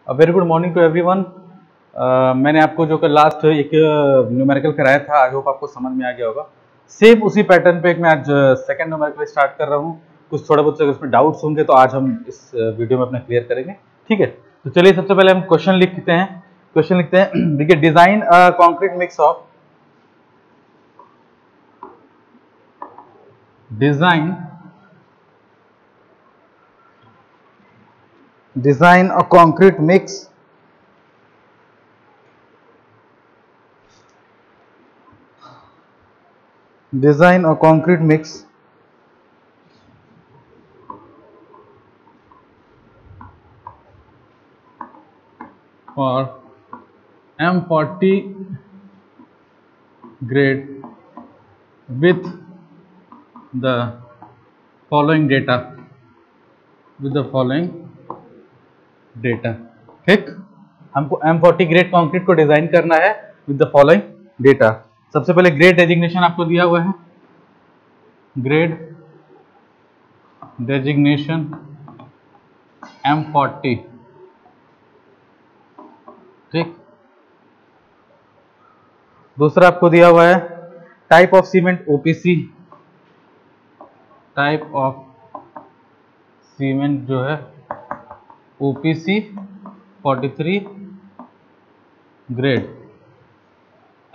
Very good morning to everyone. मैंने आपको जो कल लास्ट एक न्यूमेरिकल कराया था, आई होप आपको समझ में आ गया होगा। सेम उसी पैटर्न पे मैं आज सेकंड न्यूमेरिकल स्टार्ट कर रहा हूँ। कुछ थोड़ा बहुत अगर उसमें डाउट्स होंगे तो आज हम इस वीडियो में अपना क्लियर करेंगे, ठीक है। तो चलिए सबसे पहले हम क्वेश्चन लिखते हैं। क्वेश्चन लिखते हैं, देखिए, design concrete mix of design a concrete mix design a concrete mix for M40 grade with the following data ठीक। हमको M40 ग्रेड कंक्रीट को डिजाइन करना है विद द फॉलोइंग डेटा। सबसे पहले ग्रेड डेजिग्नेशन आपको दिया हुआ है, ग्रेड डेजिग्नेशन M40, ठीक। दूसरा आपको दिया हुआ है type of cement OPC, type of cement जो है OPC 43 grade,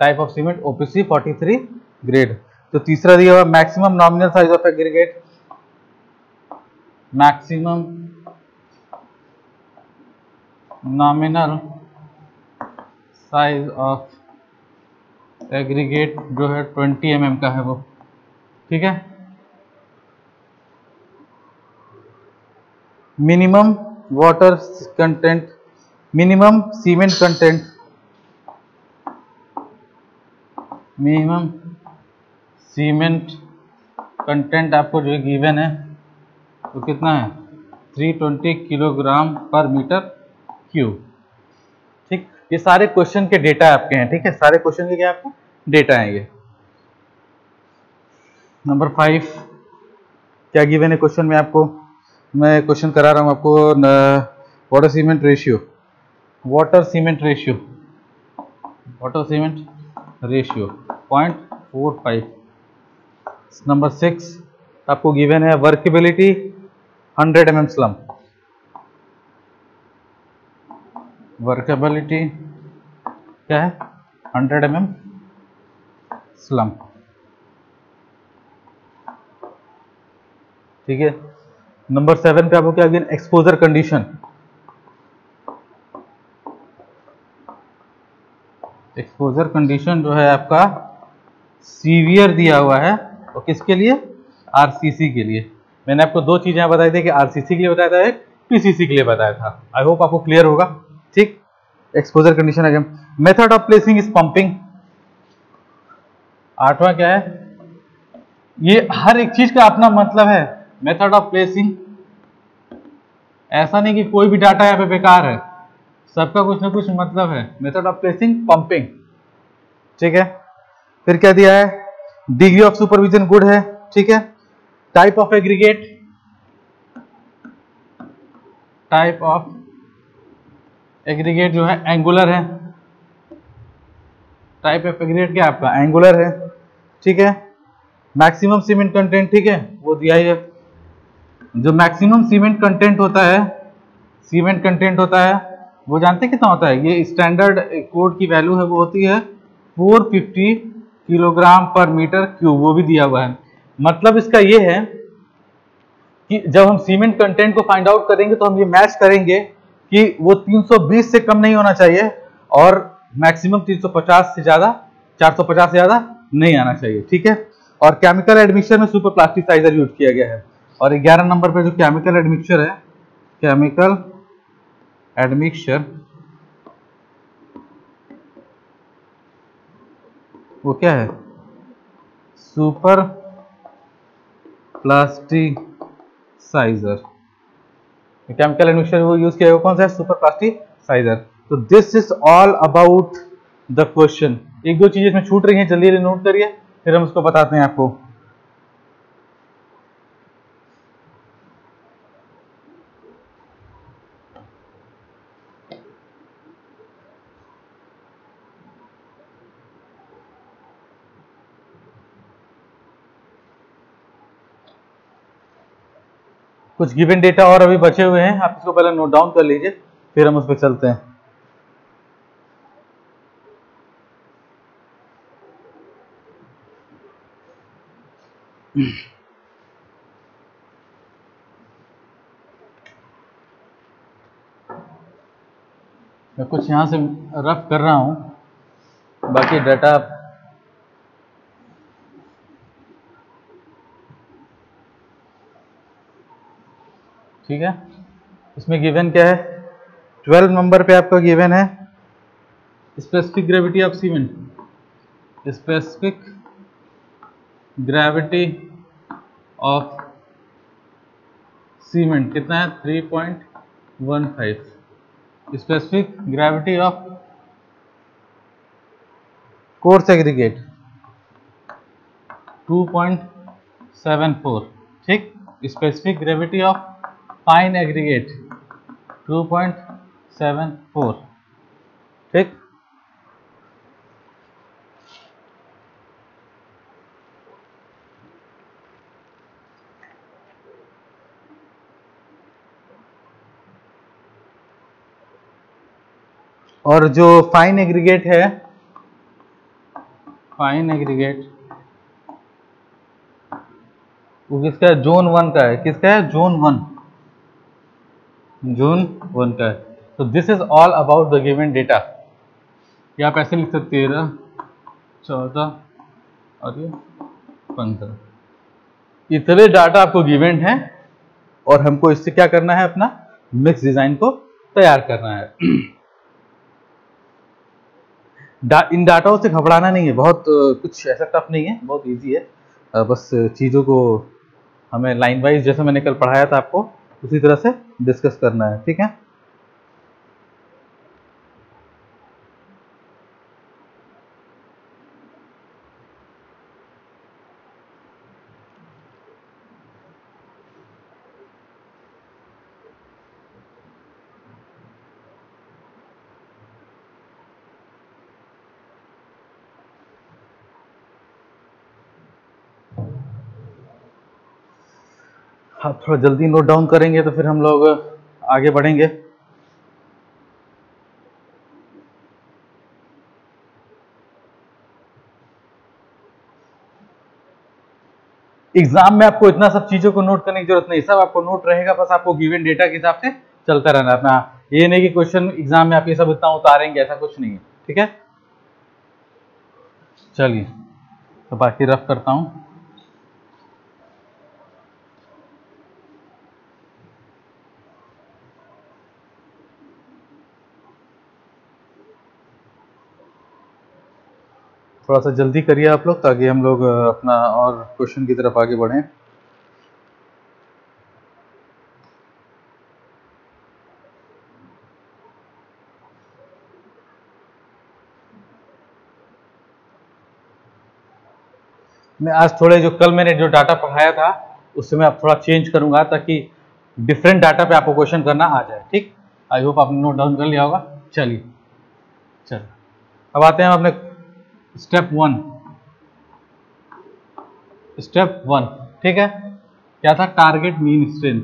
type of cement OPC 43 grade. तो तीसरा दिया हुआ maximum nominal size of aggregate, maximum nominal size of aggregate जो है 20 mm का है वो, ठीक है। Minimum water content, minimum cement content, minimum cement content आपको जो गिवन है तो कितना है 320 किलोग्राम पर मीटर क्यूब, ठीक। ये सारे क्वेश्चन के डेटा आपके हैं, ठीक है। सारे क्वेश्चन के क्या आपको डेटा है ये। नंबर 5 क्या गिवन है क्वेश्चन में आपको, मैं क्वेश्चन करा रहा हूं आपको। Water cement ratio, water cement ratio, water cement ratio 0.45। Number 6 आपको गिवन है वर्केबिलिटी 100 mm स्लम, वर्केबिलिटी क्या है 100 mm स्लम, ठीक है। नंबर 7 पे आपको क्या given, exposure condition, exposure condition जो है आपका सीवियर दिया हुआ है, और किसके लिए, आरसीसी के लिए। मैंने आपको दो चीजें बताई थी कि आरसीसी के लिए बताया था, एक पीसीसी के लिए बताया था। आई होप आपको क्लियर होगा, ठीक। एक्सपोजर कंडीशन आ गया। Method of placing is pumping, 8वां क्या है, ये हर एक चीज का अपना मतलब है। मेथड ऑफ प्लेसिंग, ऐसा नहीं कि कोई भी डाटा यहाँ पे बेकार है, सबका कुछ ना कुछ मतलब है। मेथड ऑफ प्लेसिंग पंपिंग, ठीक है। फिर क्या दिया है, डिग्री ऑफ सुपरविजन गुड है, ठीक है। Type of aggregate, type of aggregate जो है एंगुलर है, टाइप ऑफ एग्रीगेट क्या आपका एंगुलर है, ठीक है। मैक्सिमम सीमेंट कंटेंट, ठीक है, वो दिया ही है। जो मैक्सिमम सीमेंट कंटेंट होता है, सीमेंट कंटेंट होता है वो जानते कितना होता है, ये स्टैंडर्ड कोड की वैल्यू है, वो होती है 450 किलोग्राम पर मीटर क्यूब, वो भी दिया हुआ है। मतलब इसका ये है कि जब हम सीमेंट कंटेंट को फाइंड आउट करेंगे तो हम ये मैच करेंगे कि वो 320 से कम नहीं होना चाहिए और मैक्सिमम 350 से ज्यादा, 450 से ज्यादा नहीं आना चाहिए, ठीक है। और केमिकल एडमिक्सचर में सुपर प्लास्टिसाइजर यूज किया गया है। और 11 नंबर पे जो केमिकल एडमिक्सचर है, केमिकल एडमिक्सचर वो क्या है, सुपर प्लास्टिसाइजर। केमिकल एडमिक्सचर वो यूज किया कौन सा है, सुपर प्लास्टिसाइजर। तो this is all about the question. एक दो चीजें इसमें छूट रही हैं, जल्दी जल्दी नोट करिए, फिर हम उसको बताते हैं आपको। कुछ गिवन डेटा और अभी बचे हुए हैं, आप इसको पहले नोट डाउन कर लीजिए, फिर हम उस पर चलते हैं। मैं कुछ यहाँ से रफ कर रहा हूँ, बाकी डाटा ठीक है। इसमें गिवन क्या है, 12 नंबर पे आपका गिवन है specific gravity of cement. Specific gravity of cement कितना है, 3.15। Specific gravity of coarse aggregate 2.74, ठीक। Specific gravity of fine aggregate 2.74, ठीक। और जो फाइन एग्रीगेट है, फाइन एग्रीगेट वो किसका है, जोन 1 का है। किसका है, जोन 1, जोन 1 का है। तो this is all about the given data. या आप ऐसे लिख सकते हैं 13, 14 और ये 15, इतने डाटा आपको गिवन है और हमको इससे क्या करना है, अपना मिक्स डिजाइन को तैयार करना है। इन डाटाओं से घबराना नहीं है, बहुत कुछ ऐसा टफ नहीं है, बहुत इजी है। बस चीज़ों को हमें लाइन वाइज, जैसे मैंने कल पढ़ाया था आपको, उसी तरह से डिस्कस करना है, ठीक है। आप थोड़ा जल्दी नोट डाउन करेंगे तो फिर हम लोग आगे बढ़ेंगे। एग्जाम में आपको इतना सब चीजों को नोट करने की जरूरत नहीं, सब आपको नोट रहेगा, बस आपको गिवन डेटा के हिसाब से चलता रहना है अपना। ये नहीं कि क्वेश्चन एग्जाम में आप ये सब इतना उतारेंगे, ऐसा कुछ नहीं है, ठीक है। चलिए तो बाकी रफ करता हूँ। थोड़ा सा जल्दी करिए आप लोग, ताकि हम लोग अपना और क्वेश्चन की तरफ आगे बढ़ें। मैं आज थोड़े जो कल मैंने जो डाटा पढ़ाया था उससे मैं अब थोड़ा चेंज करूंगा, ताकि डिफरेंट डाटा पे आपको क्वेश्चन करना आ जाए, ठीक। आई होप आपने नोट डाउन कर लिया होगा। चलिए चलिए अब आते हैं अपने स्टेप 1। स्टेप 1, ठीक है। क्या था, target mean strength.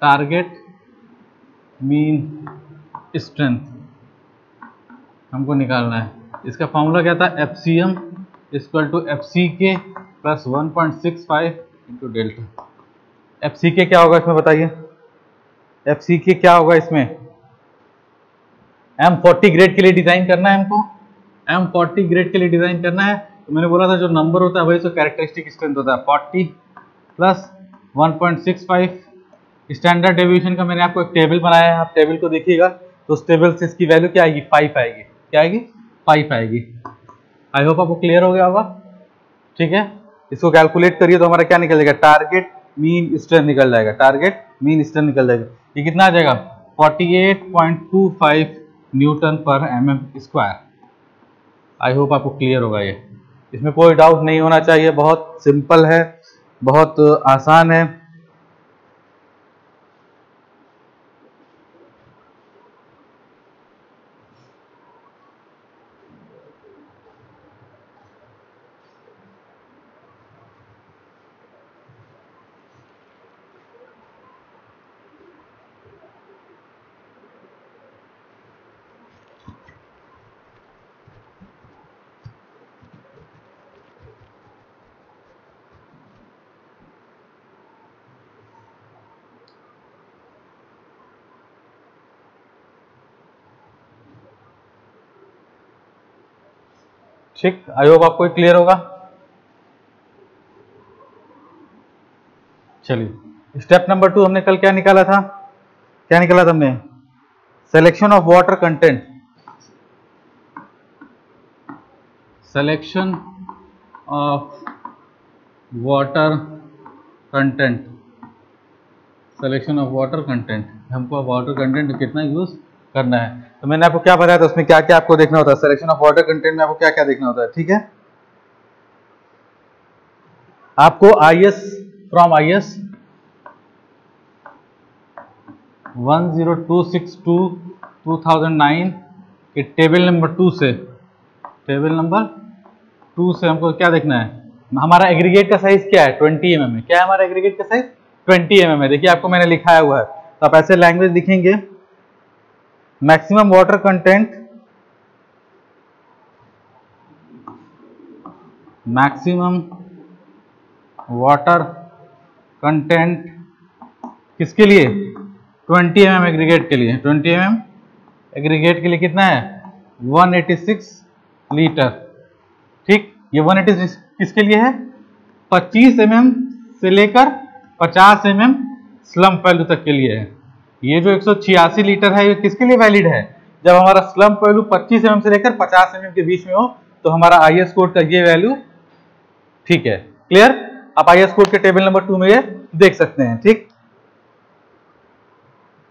Target mean strength हमको निकालना है। इसका फॉर्मूला क्या था, F C M equal to F C K plus 1.65 into delta. F C K क्या होगा इसमें बताइए, एफ सी के क्या होगा इसमें, M40 ग्रेड के लिए डिजाइन करना है हमको, M40 ग्रेड के लिए डिजाइन करना है। तो मैंने बोला था जो नंबर होता है वही तो कैरेक्टरिस्टिक स्ट्रेंथ होता है, 40 प्लस 1.65। स्टैंडर्ड डेविएशन का मैंने आपको एक टेबल बनाया है, आप टेबल को देखिएगा तो उस टेबल से इसकी वैल्यू क्या आएगी, 5 आएगी। क्या आएगी, 5 आएगी। आई होप आपको क्लियर हो गया होगा, ठीक है। इसको कैलकुलेट करिए तो हमारा क्या निकल जाएगा, टारगेट मीन स्ट्रेंथ निकल जाएगा, टारगेट मीन स्ट्रेंथ निकल जाएगा। ये कितना आ जाएगा, 48.25 न्यूटन पर mm स्क्वायर। आई होप आपको क्लियर होगा ये, इसमें कोई डाउट नहीं होना चाहिए, बहुत सिंपल है, बहुत आसान है। ठीक, आई होप आपको क्लियर होगा। चलिए स्टेप नंबर 2 हमने कल क्या निकाला था, क्या निकाला था हमने, selection of water content, selection of water content, selection of water content, हमको वाटर कंटेंट कितना यूज करना है। तो मैंने आपको क्या बताया था उसमें क्या क्या आपको देखना होता है, सिलेक्शन ऑफ वाटर कंटेंट में आपको क्या क्या देखना होता है, ठीक है। आपको IS फ्रॉम IS 10262/2009 के टेबल नंबर 2 से, टेबल नंबर 2 से हमको क्या देखना है, हमारा एग्रीगेट का साइज क्या है 20 mm है। क्या है हमारा एग्रीगेट का साइज 20 mm है। देखिए आपको मैंने लिखाया हुआ है, तो आप ऐसे लैंग्वेज लिखेंगे, maximum water content, maximum water content किसके लिए 20 mm एग्रीगेट के लिए, 20 mm एग्रीगेट के लिए कितना है 186 लीटर। ठीक, ये 186 किसके लिए है, 25 mm से लेकर 50 mm स्लम्प वैल्यू तक के लिए है। ये जो 186 लीटर है ये किसके लिए वैलिड है, जब हमारा स्लम्प वैल्यू 25 mm से लेकर 50 mm के बीच में हो, तो हमारा IS कोड का ये वैल्यू ठीक है। क्लियर, आप IS कोड के टेबल नंबर 2 में ये देख सकते हैं। ठीक,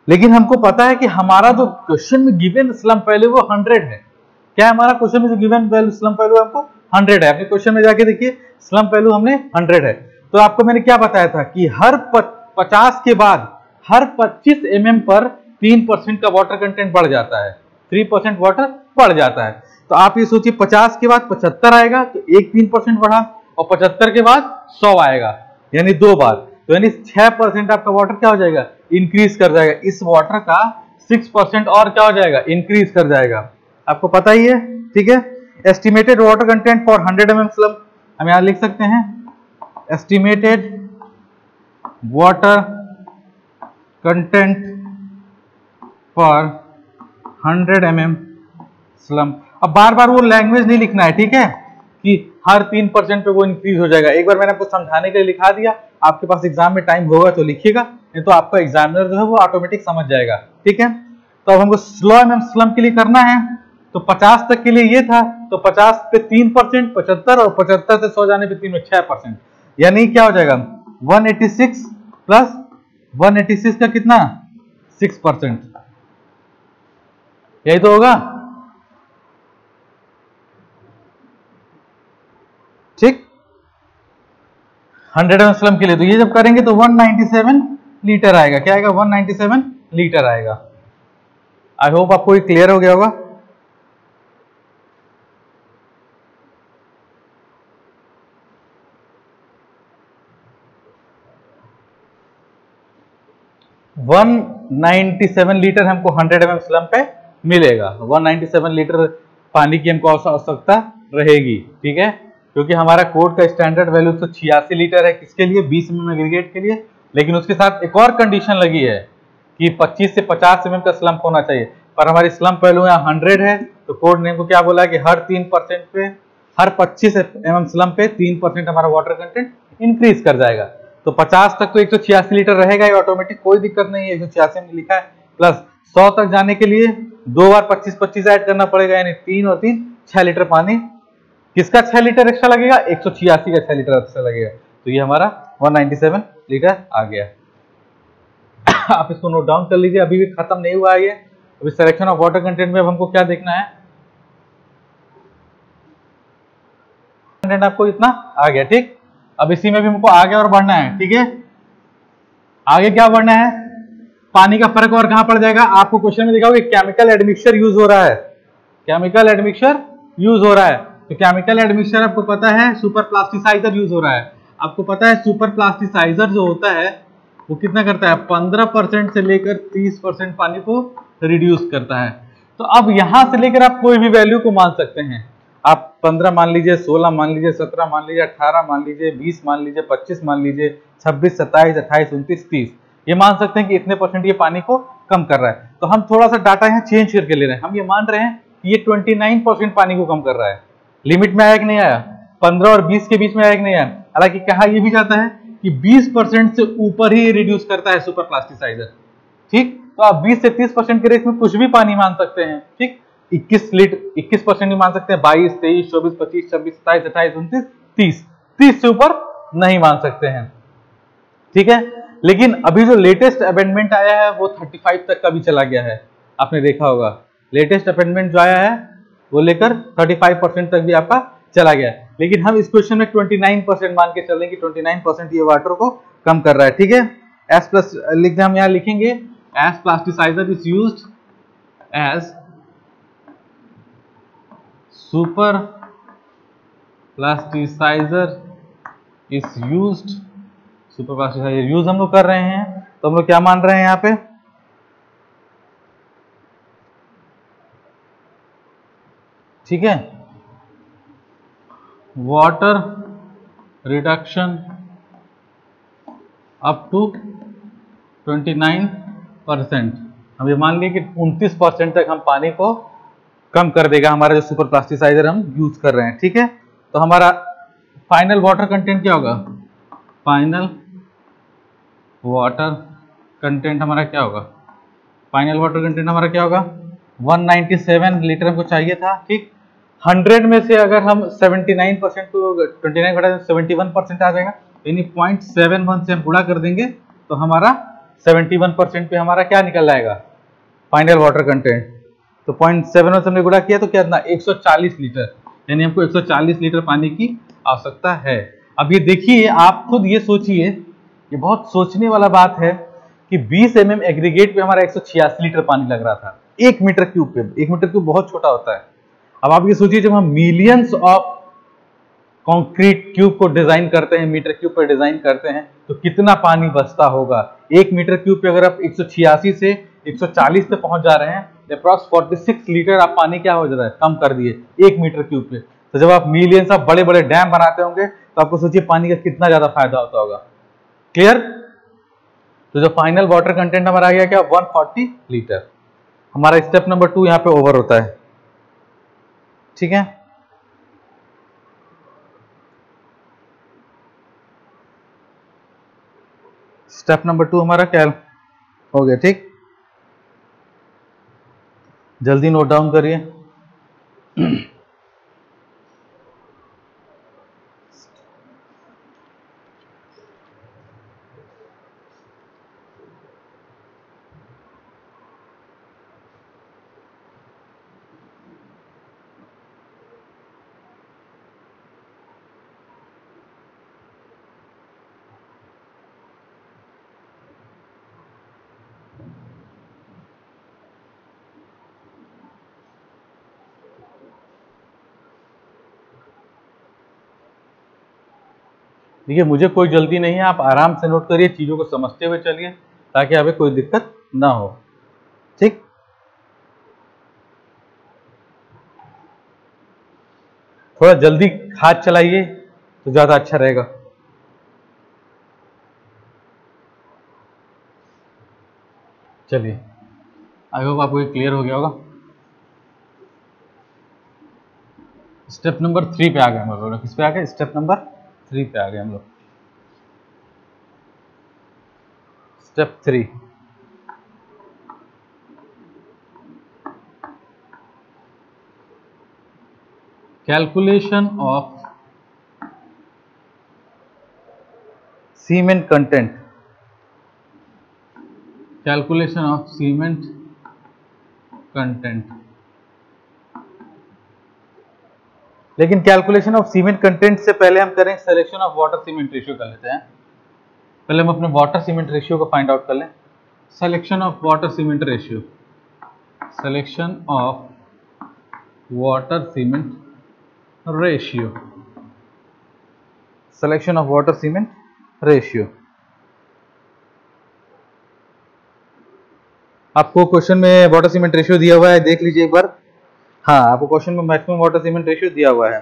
लेकिन हमको पता है कि हमारा जो क्वेश्चन में गिवन स्लम्प वैल्यू वो 100 है। क्या है हमारा क्वेश्चन में जो गिवन वैल्यू स्लम्प वैल्यू हमको 100 है। अपने क्वेश्चन में जाके देखिए स्लम्प वैल्यू हमने 100 है। तो आपको मैंने क्या बताया था कि हर 50 के बाद हर 25 mm पर 3% का वाटर कंटेंट बढ़ जाता है, 3% वाटर बढ़ जाता है। तो आप ये सोचिए 50 के बाद 75 आएगा तो एक 3% बढ़ा, और 75 के बाद 100 आएगा, यानी 2 बार, तो यानी 6% आपका वाटर क्या हो जाएगा, इंक्रीज कर जाएगा। इस वाटर का 6% और क्या हो जाएगा, इंक्रीज कर जाएगा। आपको पता ही है। ठीक है, estimated water content for 100 mm slump, हम यहां लिख सकते हैं estimated water content for 100 mm slump. अब बार बार वो लैंग्वेज नहीं लिखना है, ठीक है, कि हर 3% पे वो इंक्रीज हो जाएगा। एक बार मैंने आपको समझाने के लिए लिखा दिया, आपके पास एग्जाम में टाइम होगा तो लिखिएगा, नहीं तो आपका एग्जामिनर जो है वो ऑटोमेटिक समझ जाएगा। ठीक है, तो अब हमको स्लो mm स्लम्प के लिए करना है, तो 50 तक के लिए ये था, तो 50 पे 3%, 75, और 75 से 100 जाने पे 3 में 6%, यानी क्या हो जाएगा 186 प्लस 186 का कितना 6%, यही तो होगा। ठीक, 100 mm स्लम्प के लिए तो ये जब करेंगे तो 197 लीटर आएगा। क्या आएगा 197 लीटर आएगा। आई होप आपको ये क्लियर हो गया होगा। वन 197 लीटर हमको 100 mm स्लम्प पे मिलेगा। 197 लीटर पानी की हमको आवश्यकता रहेगी। ठीक है, क्योंकि हमारा कोड का स्टैंडर्ड वैल्यू 186 लीटर है, किसके लिए 20 mm एग्रीगेट के लिए। लेकिन उसके साथ एक और कंडीशन लगी है कि 25 से 50 mm का स्लम्प होना चाहिए, पर हमारी स्लम्प वैल्यू यहाँ 100 है, तो कोड ने को क्या बोला है कि हर 3% पे, हर 25 mm स्लम्प पे 3% हमारा वाटर कंटेंट इंक्रीज कर जाएगा। तो 50 तक तो 186 लीटर रहेगा ही ऑटोमेटिक, कोई दिक्कत नहीं है, 186 में लिखा है। प्लस 100 तक जाने के लिए 2 बार 25-25 ऐड करना पड़ेगा, यानी 3 और 3 6 लीटर पानी। किसका 6 लीटर एक्स्ट्रा लगेगा, 186 का 6 लीटर एक्स्ट्रा लगेगा। तो ये हमारा 197 लीटर आ गया। आप इसको नोट डाउन कर लीजिए, अभी भी खत्म नहीं हुआ है ये। अभी सिलेक्शन ऑफ वाटर कंटेंट में अब हमको क्या देखना है, कंटेंट आपको इतना आ गया। ठीक, अब इसी में भी हमको आगे और बढ़ना है। ठीक है, आगे क्या बढ़ना है, पानी का फर्क और कहां पड़ जाएगा। आपको क्वेश्चन में दिखाओगे केमिकल एडमिक्सचर यूज हो रहा है, केमिकल एडमिक्सचर यूज हो रहा है। तो केमिकल एडमिक्सचर आपको पता है सुपर प्लास्टिसाइजर यूज हो रहा है। आपको पता है सुपर प्लास्टिसाइजर जो होता है वो कितना करता है, 15% से लेकर 30% पानी को रिड्यूस करता है। तो अब यहां से लेकर आप कोई भी वैल्यू को मान सकते हैं। आप 15 मान लीजिए, 16 मान लीजिए, 17 मान लीजिए, 18 मान लीजिए, 20 मान लीजिए, 25 मान लीजिए, 26, 27, 28, 29, 30, ये मान सकते हैं कि इतने % ये पानी को कम कर रहा है। तो हम थोड़ा सा डाटा यहाँ चेंज करके ले रहे हैं। हम ये मान रहे हैं कि ये 29% पानी को कम कर रहा है। लिमिट में आया कि नहीं आया, 15 और 20 के बीच में आया कि नहीं आया। हालांकि कहा यह भी जाता है कि 20% से ऊपर ही रिड्यूस करता है सुपर प्लास्टिसाइजर। ठीक, तो आप 20 से 30% के रेट में कुछ भी पानी मान सकते हैं। ठीक, 21% भी मान सकते हैं, 22, 23, 24, 25, 26, 27, 28, 29, 30, 30 से ऊपर नहीं मान सकते हैं। ठीक है, लेकिन अभी जो लेटेस्ट अमेंडमेंट आया है वो 35 तक का भी चला गया है। आपने देखा होगा लेटेस्ट अमेंडमेंट जो आया है वो लेकर 35% तक भी आपका चला गया है। लेकिन हम इस क्वेश्चन में 29% मान के चलें कि 29% ये वाटर को कम कर रहा है। ठीक है, एस प्लस लिख दें, हम यहाँ लिखेंगे as plasticizer is used as super plasticizer is used, super plasticizer use हम लोग कर रहे हैं, तो हम लोग क्या मान रहे हैं यहाँ पे, ठीक है, वाटर रिडक्शन अप टू 29%। हम ये मान लिए कि 29% तक हम पानी को कम कर देगा हमारा जो सुपर प्लास्टिसाइजर हम यूज कर रहे हैं। ठीक है, तो हमारा फाइनल वाटर कंटेंट क्या होगा, फाइनल वाटर कंटेंट हमारा क्या होगा, फाइनल वाटर कंटेंट हमारा क्या होगा, 197 लीटर हमको चाहिए था। ठीक, 100 में से अगर हम 79% को 29 घटा 71% आ जाएगा, यानी 0.71 से हम गुणा कर देंगे तो हमारा 71% पे हमारा क्या निकल जाएगा, फाइनल वाटर कंटेंट। तो 0.71 से हमने गुणा किया तो क्या, 140 लीटर, यानी हमको 140 लीटर पानी की आवश्यकता है। अब ये देखिए, आप खुद ये सोचिए, ये बहुत सोचने वाला बात है कि 20 mm एग्रीगेट पे हमारा 186 लीटर पानी लग रहा था 1 मीटर क्यूब पे। 1 मीटर क्यूब बहुत छोटा होता है। अब आप ये सोचिए, जब हम मिलियंस ऑफ कंक्रीट क्यूब को डिजाइन करते हैं, मीटर क्यूब पर डिजाइन करते हैं, तो कितना पानी बचता होगा। 1 मीटर क्यूब पे अगर आप 186 से 140 पे पहुंच जा रहे हैं, अप्रॉक्स 46 लीटर आप पानी क्या हो जा रहा है, कम कर दिए 1 मीटर क्यूब पे। तो जब आप मिलियंस ऑफ बड़े बड़े डैम बनाते होंगे तो आपको सोचिए पानी का कितना ज्यादा फायदा होता होगा। क्लियर। तो जो फाइनल वाटर कंटेंट हमारा आ गया क्या, 140 लीटर। हमारा स्टेप नंबर 2 यहाँ पे ओवर होता है। ठीक है, स्टेप नंबर 2 हमारा क्या हो गया। ठीक, जल्दी नोट डाउन करिए। देखिए, मुझे कोई जल्दी नहीं है, आप आराम से नोट करिए, चीजों को समझते हुए चलिए ताकि हमें कोई दिक्कत ना हो। ठीक, थोड़ा जल्दी हाथ चलाइए तो ज्यादा अच्छा रहेगा। चलिए, आई होप आपको ये क्लियर हो गया होगा। स्टेप नंबर 3 पे आ गए हम लोग। किस पे आ गए, स्टेप नंबर 3 पे आ गए हम लोग। Step 3, calculation of cement content, calculation of cement content. लेकिन कैलकुलेशन ऑफ सीमेंट कंटेंट से पहले हम करें selection of water cement ratio कर लेते हैं। पहले हम अपने वाटर सीमेंट रेशियो को फाइंड आउट कर लें। Selection of water cement ratio, selection of water cement ratio, selection of water cement ratio. आपको क्वेश्चन में वाटर सीमेंट रेशियो दिया हुआ है, देख लीजिए एक बार। हाँ, आपको क्वेश्चन में मैक्सिमम वाटर सीमेंट रेशियो दिया हुआ है।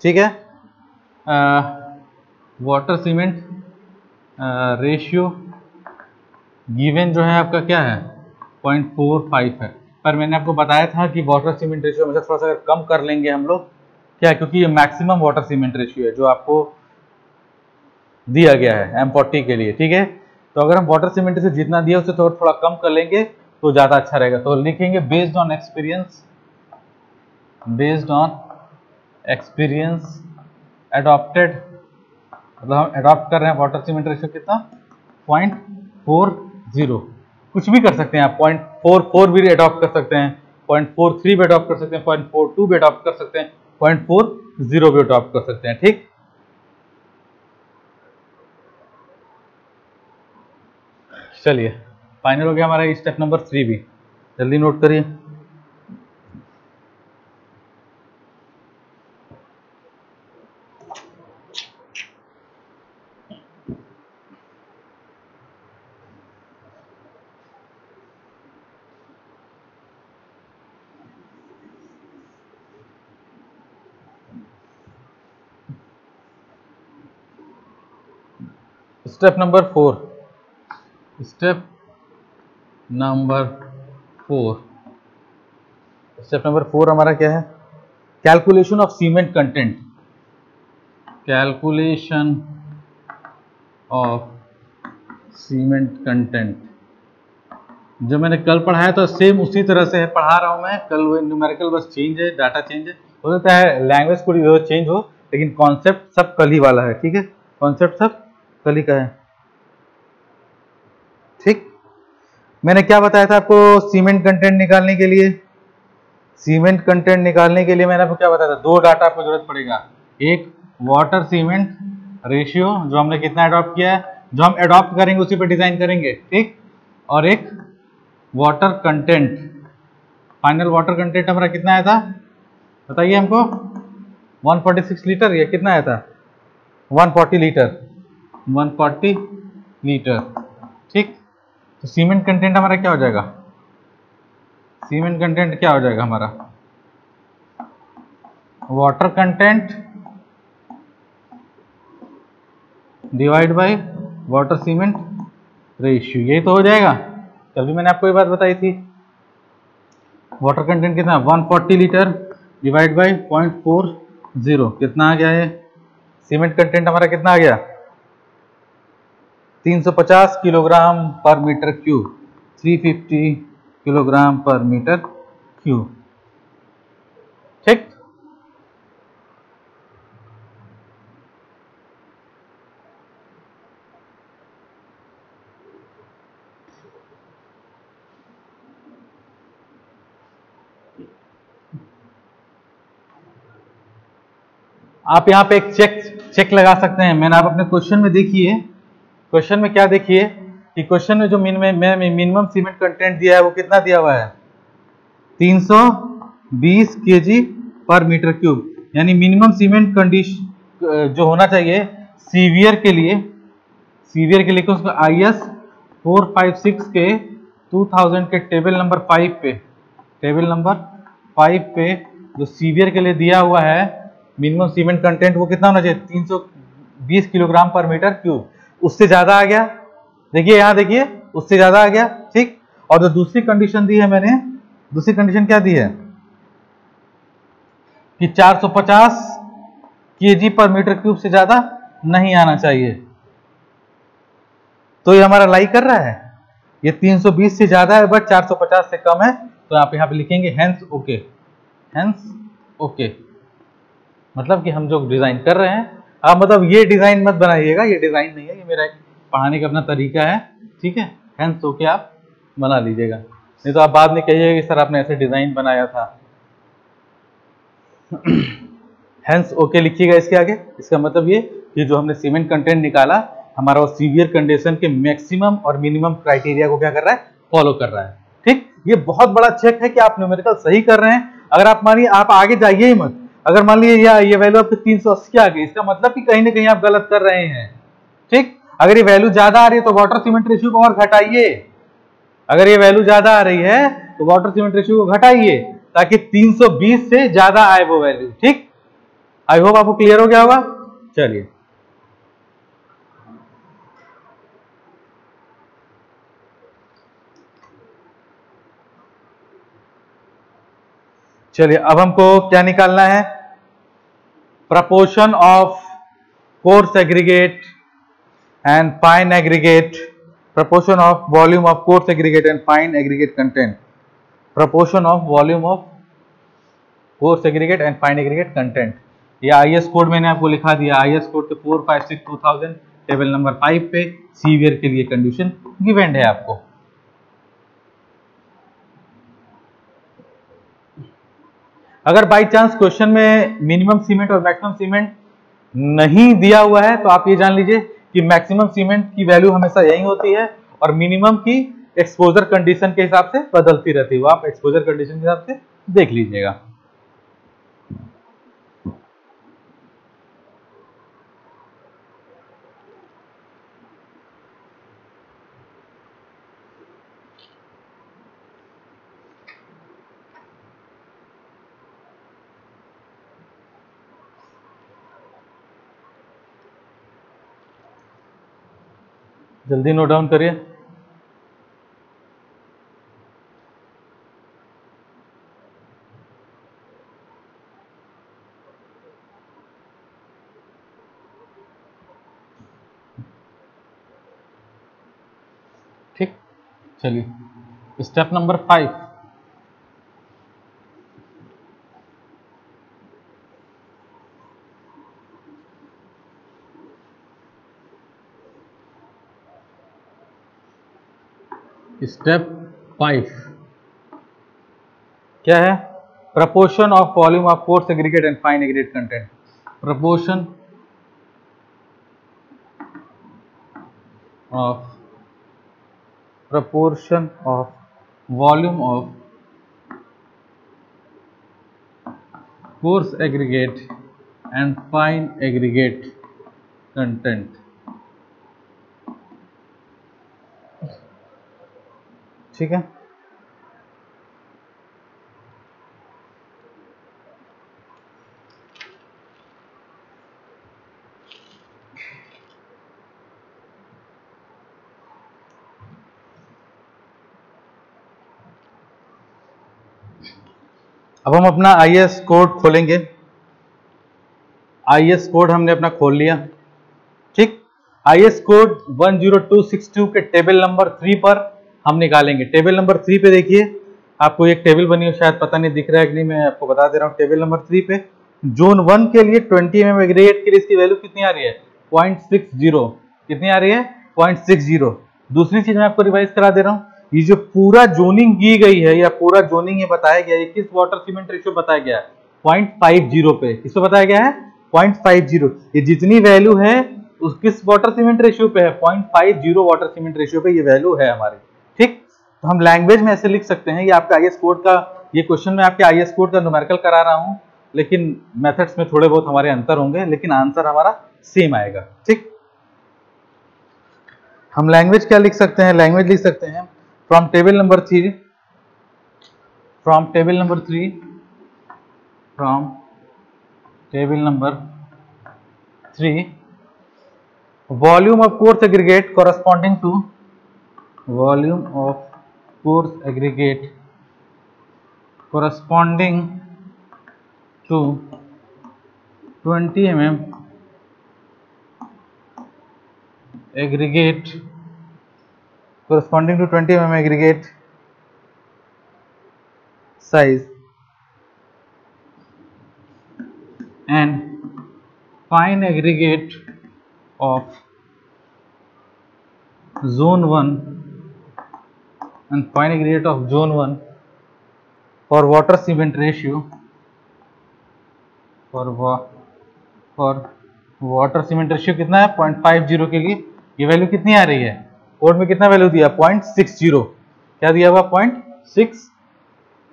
ठीक है, वाटर सीमेंट रेशियो गिवन जो है आपका क्या है, 0.45 है। पर मैंने आपको बताया था कि वाटर सीमेंट रेशियो हमेशा थोड़ा सा कम कर लेंगे हम लोग क्या, क्योंकि ये मैक्सिमम वाटर सीमेंट रेशियो है जो आपको दिया गया है M40 के लिए, ठीक है। तो अगर हम वाटर सीमेंट से जितना दिया उससे थोड़ा कम कर लेंगे तो ज़्यादा अच्छा रहेगा। तो लिखेंगे बेस्ड ऑन एक्सपीरियंस एडॉप्टेड, मतलब हम एडॉप्ट कर रहे हैं वाटर सीमेंट रेशियो कितना 0.40, कुछ भी कर सकते हैं आप, 0.44 भी एडॉप्ट कर सकते हैं, 0.43 भी एडॉप्ट कर सकते हैं, 0.42 भी एडॉप्ट कर सकते हैं, 0.40 भी एडॉप्ट कर सकते हैं, ठीक। चलिए फाइनल हो गया हमारा स्टेप नंबर 3 भी, जल्दी नोट करिए। स्टेप नंबर 4, स्टेप नंबर 4 हमारा क्या है, calculation of cement content, calculation of cement content. जो मैंने कल पढ़ाया था सेम उसी तरह से है पढ़ा रहा हूं मैं, कल वो न्यूमेरिकल बस चेंज है, डाटा चेंज है, हो सकता है लैंग्वेज थोड़ी चेंज हो, लेकिन कॉन्सेप्ट सब कल ही वाला है, ठीक है, कॉन्सेप्ट सब कल ही का है, ठीक। मैंने क्या बताया था आपको सीमेंट कंटेंट निकालने के लिए, सीमेंट कंटेंट निकालने के लिए मैंने आपको क्या बताया था, दो डाटा आपको जरूरत पड़ेगा, एक वाटर सीमेंट रेशियो जो हमने कितना अडॉप्ट किया है, जो हम अडॉप्ट करेंगे उसी पे डिजाइन करेंगे, ठीक, और एक water content, final water content हमारा कितना आया था बताइए हमको, 146 लीटर, या कितना आया था 140 लीटर, 140 लीटर, ठीक। तो सीमेंट कंटेंट हमारा क्या हो जाएगा, सीमेंट कंटेंट क्या हो जाएगा हमारा, water content divide by water cement ratio, यही तो हो जाएगा। कल भी मैंने आपको ये बात बताई थी, वाटर कंटेंट कितना 140 लीटर डिवाइड बाय 0.40, कितना आ गया है, सीमेंट कंटेंट हमारा कितना आ गया 350 किलोग्राम पर मीटर क्यूब, 350 किलोग्राम पर मीटर क्यूब, ठीक। आप यहाँ पे एक चेक लगा सकते हैं, मैंने आप अपने क्वेश्चन में देखिए, क्वेश्चन में क्या देखिए कि क्वेश्चन में जो मिनिमम सीमेंट कंटेंट दिया है वो कितना दिया हुआ है 320 केजी पर मीटर क्यूब, यानी मिनिमम सीमेंट कंडीशन जो होना चाहिए सीवियर के लिए, उसको IS 456 के 2000 के टेबल नंबर 5 पे जो सीवियर के लिए दिया हुआ है मिनिमम सीमेंट कंटेंट वो कितना होना चाहिए 320 किलोग्राम पर मीटर क्यूब, उससे ज्यादा आ गया, देखिए यहाँ देखिए उससे ज्यादा आ गया, ठीक। और जो दूसरी कंडीशन दी है मैंने, दूसरी कंडीशन क्या दी है कि 450 केजी पर मीटर क्यूब से ज्यादा नहीं आना चाहिए, तो ये हमारा लाई कर रहा है, ये 320 से ज्यादा है बट 450 से कम है, तो आप यहाँ पे लिखेंगे हेंस ओके, हेंस ओके, मतलब कि हम जो डिजाइन कर रहे हैं, आप मतलब ये डिजाइन मत बनाइएगा, ये डिजाइन नहीं है, ये मेरा एक पढ़ाने का अपना तरीका है, ठीक है, हेंस ओके आप बना लीजिएगा, नहीं तो आप बाद में कहिएगा कि सर आपने ऐसे डिजाइन बनाया था। हेंस ओके लिखिएगा इसके आगे, इसका मतलब ये कि जो हमने सीमेंट कंटेंट निकाला हमारा वो सीवियर कंडीशन के मैक्सिमम और मिनिमम क्राइटेरिया को क्या कर रहा है फॉलो कर रहा है, ठीक। ये बहुत बड़ा चेक है कि आप न्यूमेरिकल सही कर रहे हैं। अगर आप मानिए आप आगे जाइए ही मत, अगर मान लीजिए ये वैल्यू आपकी 380 आ गई, इसका मतलब कि कहीं ना कहीं आप गलत कर रहे हैं, ठीक। अगर ये वैल्यू ज्यादा आ रही है तो वाटर सीमेंट रेशियो को और घटाइए, अगर ये वैल्यू ज्यादा आ रही है तो वाटर सीमेंट रेशियो को घटाइए ताकि 320 से ज्यादा आए वो वैल्यू, ठीक। आई होप आपको क्लियर हो गया होगा। चलिए अब हमको क्या निकालना है, proportion of coarse aggregate and fine aggregate, proportion of volume of coarse aggregate and fine aggregate content, proportion of volume of coarse aggregate and fine aggregate content. ये IS कोड मैंने आपको लिखा दिया, IS कोड के 456/2000 table number 5 पे severe के लिए condition given है आपको। अगर बाई चांस क्वेश्चन में मिनिमम सीमेंट और मैक्सिमम सीमेंट नहीं दिया हुआ है तो आप ये जान लीजिए कि मैक्सिमम सीमेंट की वैल्यू हमेशा यही होती है और मिनिमम की एक्सपोजर कंडीशन के हिसाब से बदलती रहती है। वो आप एक्सपोजर कंडीशन के हिसाब से देख लीजिएगा। जल्दी नोट डाउन करिए। ठीक, चलिए स्टेप नंबर 5। स्टेप 5 क्या है? Proportion of volume of coarse aggregate and fine aggregate content. Proportion of volume of coarse aggregate and fine aggregate content. ठीक है, अब हम अपना IS कोड खोलेंगे। IS कोड हमने अपना खोल लिया। ठीक, IS कोड 10262 के टेबल नंबर 3 पर हम निकालेंगे। टेबल नंबर 3 पे देखिए, आपको एक टेबल बनी हो, शायद पता नहीं दिख रहा है कि नहीं, मैं आपको बता दे रहा हूँ। टेबल नंबर 3 पे जोन 1 के लिए 20 mm एग्रीगेट के लिए इसकी वैल्यू कितनी आ रही है? 0.60। कितनी आ रही है? 0.60। दूसरी चीज मैं आपको रिवाइज करा दे रहा हूँ, ये जो पूरा जोनिंग की गई है या पूरा जोनिंग ये बताया गया है, किस वाटर सीमेंट रेशियो बताया गया है? 0.50 पे। किसको बताया गया है? 0.50। ये जितनी वैल्यू है उस किस वाटर सीमेंट रेशियो पे है? 0.50 वाटर सीमेंट रेशियो पे ये वैल्यू है हमारी। ठीक, तो हम लैंग्वेज में ऐसे लिख सकते हैं। ये आपका IS कोड का, ये क्वेश्चन में आपके IS कोड का न्यूमेरिकल करा रहा हूं, लेकिन मेथड्स में थोड़े बहुत हमारे अंतर होंगे, लेकिन आंसर हमारा सेम आएगा। ठीक, हम लैंग्वेज क्या लिख सकते हैं? लैंग्वेज लिख सकते हैं from table number 3, from table number 3, from table number 3, volume of coarse aggregate corresponding to volume of coarse aggregate corresponding to 20 mm aggregate, corresponding to 20 mm aggregate size and fine aggregate of zone 1 and fine aggregate of zone 1 for water cement ratio, for water cement ratio कितना है? 0.50 के लिए ये value कितनी आ रही है? Code में कितना वैल्यू दिया? 0.60। क्या दिया हुआ? 0.60।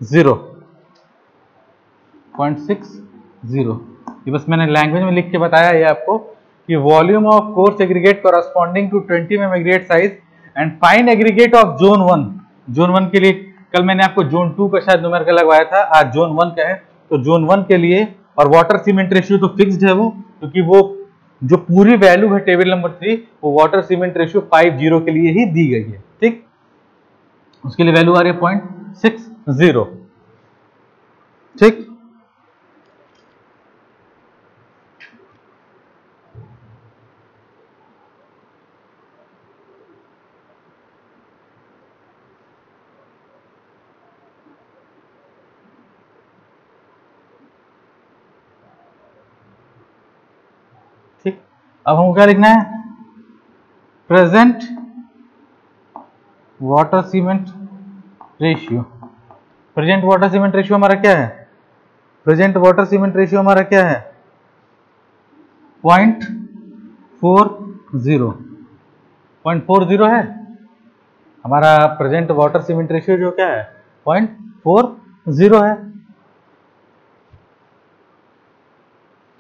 0.60। ये बस मैंने लैंग्वेज में लिख के बताया है आपको कि volume of coarse aggregate corresponding to 20 mm aggregate size and fine aggregate of zone 1। Zone 1 के लिए कल मैंने आपको जोन 2 का शायद न्यूमेरिकल लगवाया था, आज जोन 1 का है। तो जोन 1 के लिए और वाटर सीमेंट रेशियो तो फिक्स्ड है वो, क्योंकि वो जो पूरी वैल्यू है टेबल नंबर 3 वो वाटर सीमेंट रेशियो 50 के लिए ही दी गई है। ठीक, उसके लिए वैल्यू आ रही है 0.60। ठीक, अब हमको क्या लिखना है, present water cement ratio. Present water cement ratio हमारा क्या है, प्रेजेंट वाटर सीमेंट रेशियो हमारा क्या है 0.40, 0.40 है हमारा प्रेजेंट वाटर सीमेंट रेशियो, जो क्या है 0.40 है।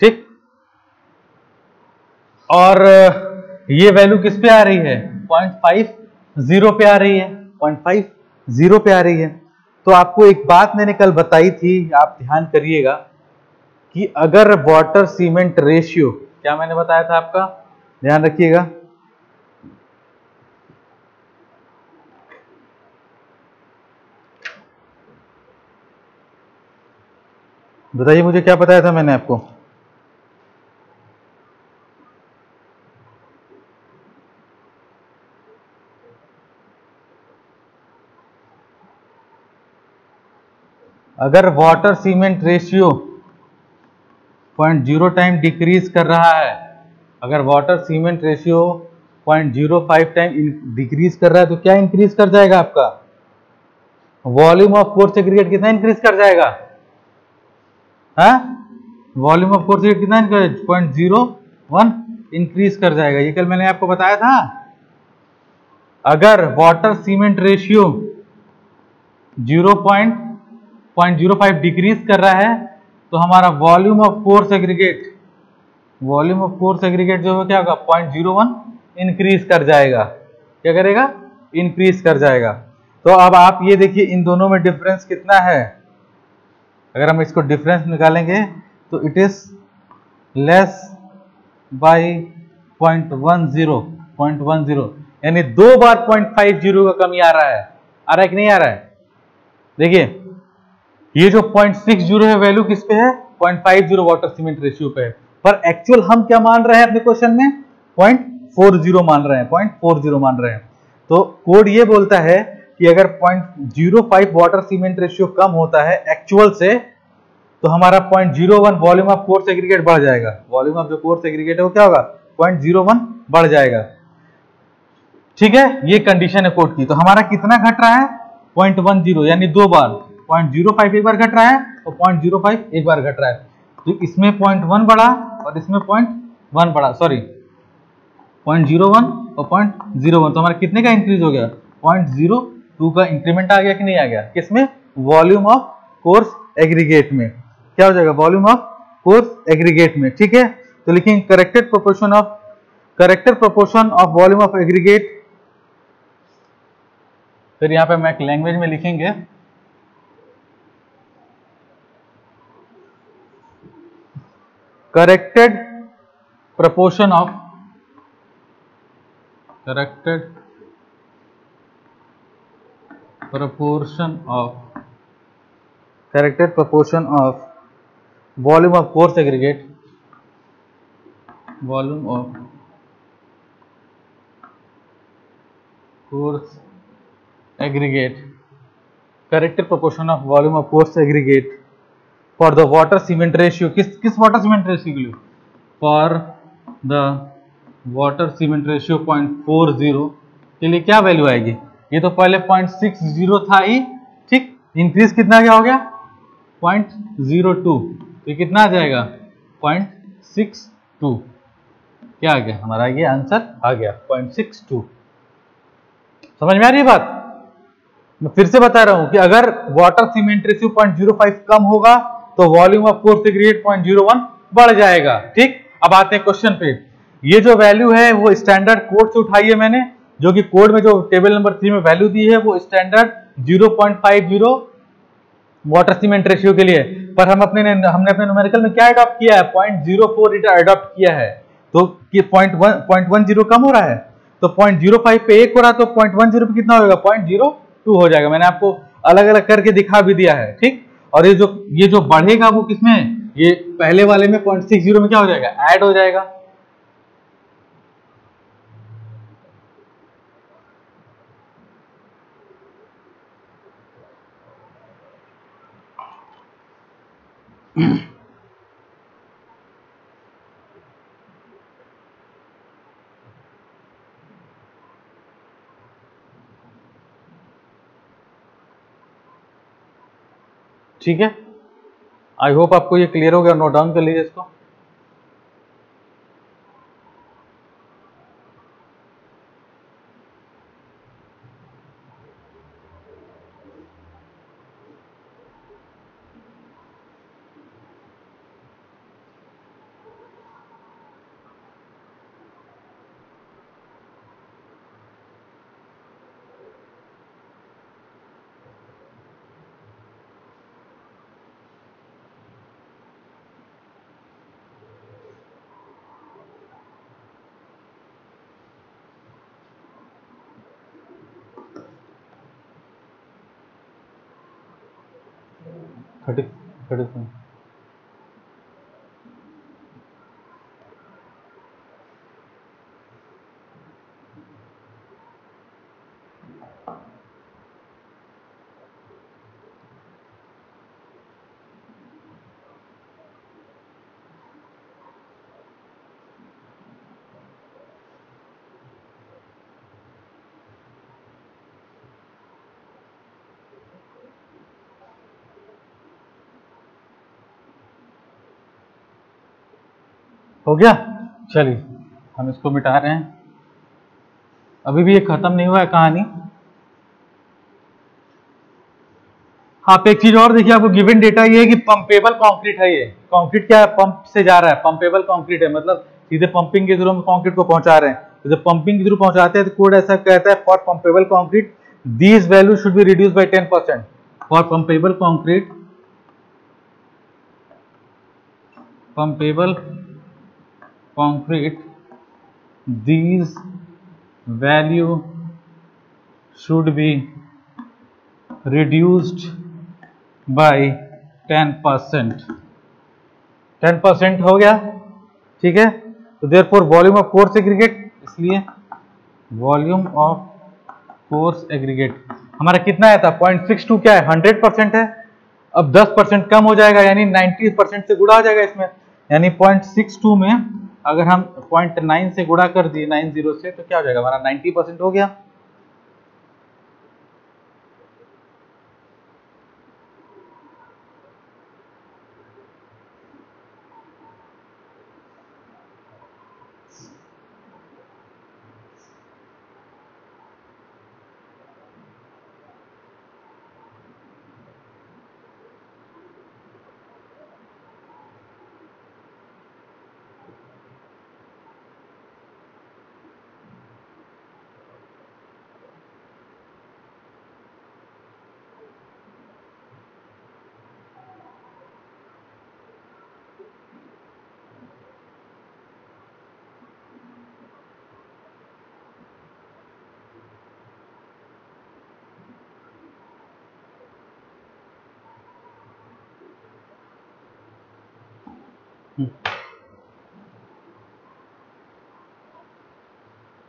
ठीक, और ये वैल्यू किस पे आ रही है 0.50 पे आ रही है, 0.50 पे आ रही है। तो आपको एक बात मैंने कल बताई थी, आप ध्यान करिएगा कि अगर वाटर सीमेंट रेशियो, क्या मैंने बताया था आपका, ध्यान रखिएगा, बताइए मुझे क्या बताया था मैंने आपको। अगर water cement ratio 0.0 time decrease कर रहा है, अगर water cement ratio 0.05 time decrease कर रहा है, तो क्या इंक्रीज कर जाएगा आपका वॉल्यूम ऑफ कोर्स एग्रीगेट, कितना इंक्रीज कर जाएगा, हाँ वॉल्यूम ऑफ कोर्स एग्रीगेट कितना 0.01 इंक्रीज कर जाएगा। ये कल मैंने आपको बताया था। अगर वाटर सीमेंट रेशियो 0.05 डिक्रीज कर रहा है, तो हमारा volume of coarse aggregate, volume of coarse aggregate जो है क्या होगा 0.01 इंक्रीज कर जाएगा। क्या करेगा, इंक्रीज कर जाएगा। तो अब आप ये देखिए इन दोनों में डिफरेंस कितना है, अगर हम इसको डिफरेंस निकालेंगे तो इट इज लेस बाय 0.10, यानी 2 बार 0.50 का कमी आ रहा है कि नहीं आ रहा है। देखिए ये जो 0.60 है वैल्यू किस पे है 0.50 वाटर सीमेंट रेशियो पे है, पर एक्चुअल हम क्या मान रहे हैं अपने क्वेश्चन में 0.40 मान रहे हैं, 0.40 मान रहे हैं। तो कोड ये बोलता है कि अगर 0.05 वाटर सीमेंट रेशियो कम होता है एक्चुअल से, तो हमारा 0.01 वॉल्यूम ऑफ कोर्स एग्रीगेट बढ़ जाएगा, वॉल्यूम ऑफ जो कोर्स एग्रीगेट है वो क्या होगा 0.01 बढ़ जाएगा। ठीक है, ये कंडीशन है कोड की। तो हमारा कितना घट रहा है 0.10, यानी 2 बार, 0.05 एक बार घट रहा है और 0.05 एक बार घट रहा है। तो इसमें 0.1 बढ़ा और इसमें 0.1 बढ़ा, सॉरी 0.01 और 0.01, तो हमारा कितने का इंक्रीज हो गया 0.02 का इंक्रीमेंट आ गया कि नहीं आ गया, किसमें वॉल्यूम ऑफ कोर्स एग्रीगेट में। क्या हो जाएगा वॉल्यूम ऑफ कोर्स एग्रीगेट में। ठीक है, तो लिखेंगे corrected proportion of volume of aggregate. फिर यहां पे मैक लैंग्वेज में लिखेंगे corrected proportion of volume of coarse aggregate, volume of coarse aggregate, corrected proportion of volume of coarse aggregate for the water cement ratio, किस water cement ratio के लिए, for the water cement ratio 0.40 के लिए क्या value आएगी, ये तो पहले 0.60 था ही, ठीक, इंक्रीज कितना क्या हो गया 0.02, तो कितना आ जाएगा 0.62, क्या आ गया हमारा, ये आंसर आ गया 0.62। समझ में आ रही है बात। मैं फिर से बता रहा हूं कि अगर वाटर सीमेंट रेशियो 0.05 कम होगा तो वॉल्यूम ऑफ कोर्स एग्रीगेट 0.01 बढ़ जाएगा। ठीक, अब आते हैं क्वेश्चन पे। ये जो वैल्यू है वो स्टैंडर्ड कोड से उठाई है मैंने, जो कि कोड में जो टेबल नंबर 3 में वैल्यू दी है वो स्टैंडर्ड 0.50 वाटर सीमेंट रेशियो के लिए, पर हमने अपने न्यूमेरिकल में क्या अडॉप्ट किया है 0.04 अडॉप्ट किया है, तो कि 0.10 कम हो रहा है, तो 0.05 पे 1 हो रहा है, तो 0.10 पे कितना होगा 0.02 हो जाएगा। मैंने आपको अलग अलग करके दिखा भी दिया है। ठीक, और ये जो बढ़ेगा वो किसमें, ये पहले वाले में 0.60 में क्या हो जाएगा ऐड हो जाएगा। ठीक है, आई होप आपको ये क्लियर हो गया, नोट डाउन कर लीजिए इसको। थर्टी थर्टी हो गया। चलिए हम इसको मिटा रहे हैं, अभी भी ये खत्म नहीं हुआ है कहानी। आप एक चीज और देखिए, आपको गिवन डेटा ये है कि पंपेबल कंक्रीट है। ये कंक्रीट क्या है, पंप से जा रहा है, पंपेबल कंक्रीट है, मतलब सीधे पंपिंग के थ्रू हम कंक्रीट को पहुंचा रहे हैं। तो जब पंपिंग के थ्रू पहुंचाते हैं तो कोड ऐसा कहता है, for pumpable concrete these value should be reduce by 10%। For pumpable concrete, pumpable concrete these value should be reduced by 10%। 10% हो गया, ठीक है। तो therefore volume of coarse aggregate, इसलिए वॉल्यूम ऑफ कोर्स एग्रीगेट हमारा कितना आया था 0.62, क्या है 100% है। अब 10% कम हो जाएगा, यानी 90% से गुणा हो जाएगा इसमें, यानी 0.62 में अगर हम 0.9 से गुणा कर दिए 90 से, तो क्या हो जाएगा हमारा 90% हो गया।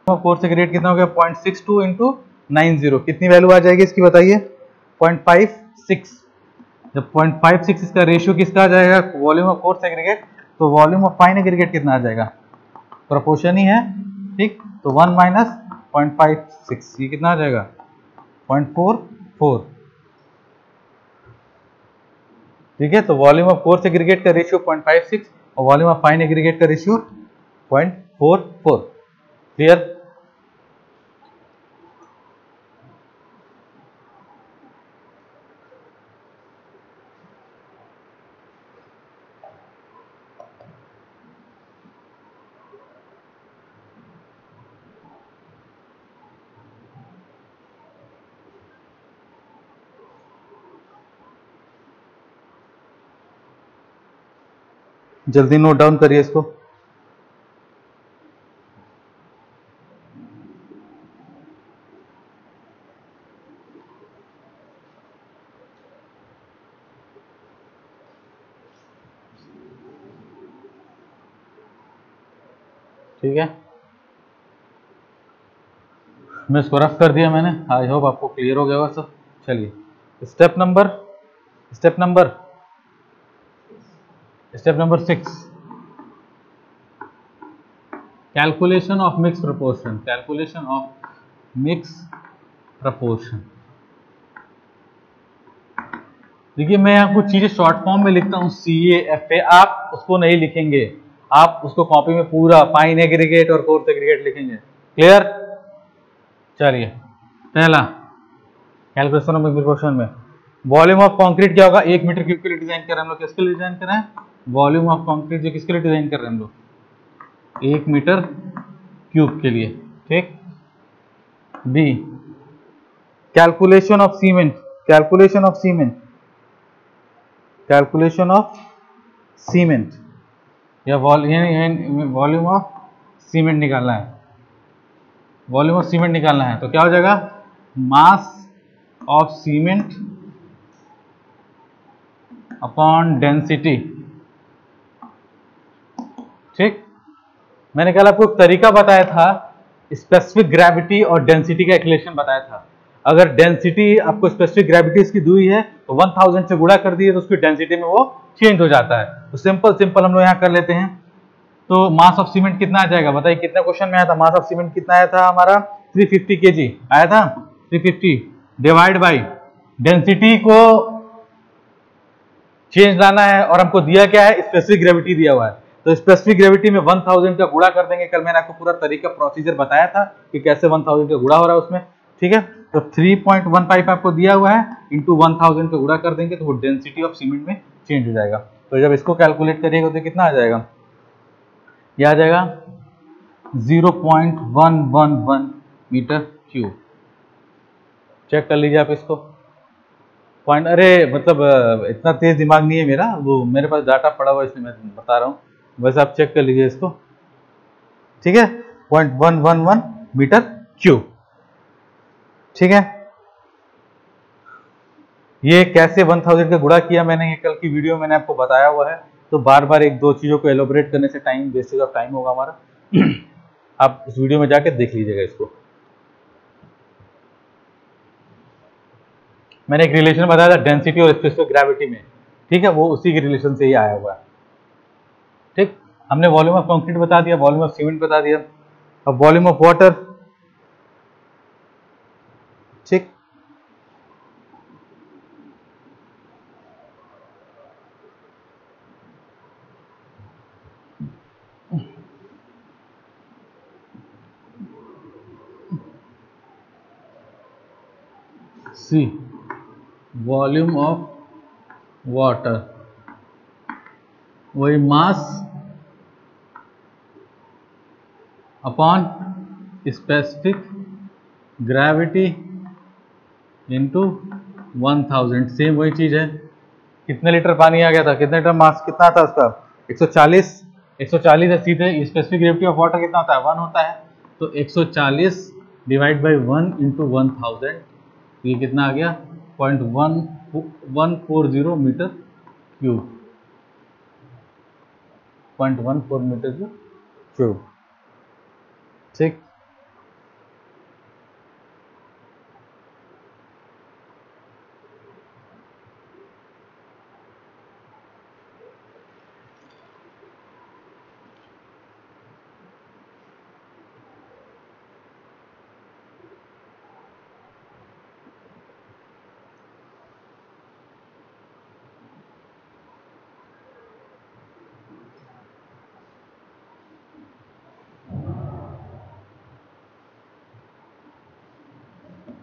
कोर्स एग्रीगेट कितना हो गया 0.62 इंटू 90, कितनी वैल्यू आ जाएगी इसकी बताइए 0.56। जब 0.56 इसका रेशियो किसका आ जाएगा, वॉल्यूम ऑफ कोर्स एग्रीगेट, तो वॉल्यूम ऑफ फाइन एग्रीगेट कितना आ जाएगा, प्रोपोर्शन ही है, ठीक। तो 1 माइनस 0.56, ये कितना आ जाएगा 0.44, ठीक है। तो वॉल्यूम ऑफ कोर्स एग्रीगेट का रेशियो 0.56 और वॉल्यूम ऑफ फाइन एग्रीगेट का रेशियो 0.44। क्लियर। जल्दी नोट डाउन करिए इसको। ठीक है, मैं इसको रफ कर दिया मैंने, आई होप आपको क्लियर हो गया होगा सब। चलिए step number step number step number 6, calculation of mix proportion. Calculation of mix proportion. देखिए मैं यहाँ कुछ चीजें शॉर्ट फॉर्म में लिखता हूँ CAFA, आप उसको नहीं लिखेंगे, आप उसको कॉपी में पूरा फाइन एग्रीगेट और कोर्स एग्रीगेट लिखेंगे। क्लियर? चलिए पहला कैलकुलेशन ऑफ क्वेश्चन में वॉल्यूम ऑफ कंक्रीट क्या होगा, 1 मीटर क्यूब के लिए डिजाइन कर रहे हैं हम लोग। किसके लिए डिजाइन कर रहे हैं? वॉल्यूम ऑफ कंक्रीट जो किसके लिए डिजाइन कर रहे हैं हम लोग? 1 मीटर क्यूब के लिए। ठीक। B calculation of cement, calculation of cement, calculation of cement या वॉल्यूम ऑफ सीमेंट निकालना है, वॉल्यूम ऑफ सीमेंट निकालना है तो क्या हो जाएगा? Mass of cement upon density. ठीक। मैंने कल आपको एक तरीका बताया था, स्पेसिफिक ग्रेविटी और डेंसिटी का इक्वेशन बताया था। अगर डेंसिटी आपको स्पेसिफिक ग्रेविटी इसकी दी हुई है तो 1000 से गुणा कर दिए तो उसकी डेंसिटी में वो चेंज हो जाता है। तो सिंपल हम लोग यहाँ कर लेते हैं। तो मास ऑफ सीमेंट कितना आ जाएगा बताइए, कितना क्वेश्चन में आया था? मास ऑफ सीमेंट कितना आया था हमारा? 350 kg आया था। 350 डिवाइड बाई डेंसिटी को चेंज लाना है और हमको दिया क्या है? स्पेसिफिक ग्रेविटी दिया हुआ है। तो स्पेसिफिक ग्रेविटी में 1000 का गुणा कर देंगे। कल मैंने आपको पूरा तरीका प्रोसीजर बताया था कि कैसे 1000 का गुणा हो रहा है उसमें। ठीक है। तो 3.15 आपको दिया हुआ है, इंटू 1000 का गुणा कर देंगे तो वो डेंसिटी ऑफ सीमेंट में चेंज हो जाएगा। तो जब इसको कैलकुलेट करिएगा तो कितना आ जाएगा? यह आ जाएगा 0.111 मीटर क्यूब। चेक कर लीजिए आप इसको। पॉइंट, अरे मतलब इतना तेज दिमाग नहीं है मेरा, वो मेरे पास डाटा पड़ा हुआ इसलिए मैं बता रहा हूँ। वैसे आप चेक कर लीजिए इसको। ठीक है। 0.111 मीटर क्यूब। ठीक है। ये कैसे 1000 का गुणा किया मैंने, ये कल की वीडियो में मैंने आपको बताया हुआ है। तो बार बार एक दो चीजों को एलोबरेट करने से टाइम वेस्टेज ऑफ टाइम होगा हमारा। आप उस वीडियो में जाके देख लीजिएगा इसको। मैंने एक रिलेशन बताया था डेंसिटी और स्पेसिफिक ग्रेविटी में। ठीक है। वो उसी के रिलेशन से ही आया हुआ है। ठीक। हमने वॉल्यूम ऑफ कंक्रीट बता दिया, वॉल्यूम ऑफ सीमेंट बता दिया। अब वॉल्यूम ऑफ वाटर। ठीक। सी वॉल्यूम ऑफ वाटर, वही mass upon specific gravity into 1000। Same वही चीज है। कितने लीटर पानी आ गया था, कितने लीटर मास कितना था उसका? 140। 140 है सीधे। स्पेसिफिक ग्रेविटी ऑफ वाटर कितना होता है? 1 होता है। तो 140 डिवाइड बाई 1 इंटू 1000, ये कितना आ गया? 0.140 मीटर क्यूब। 0.14 metre cube. ठीक।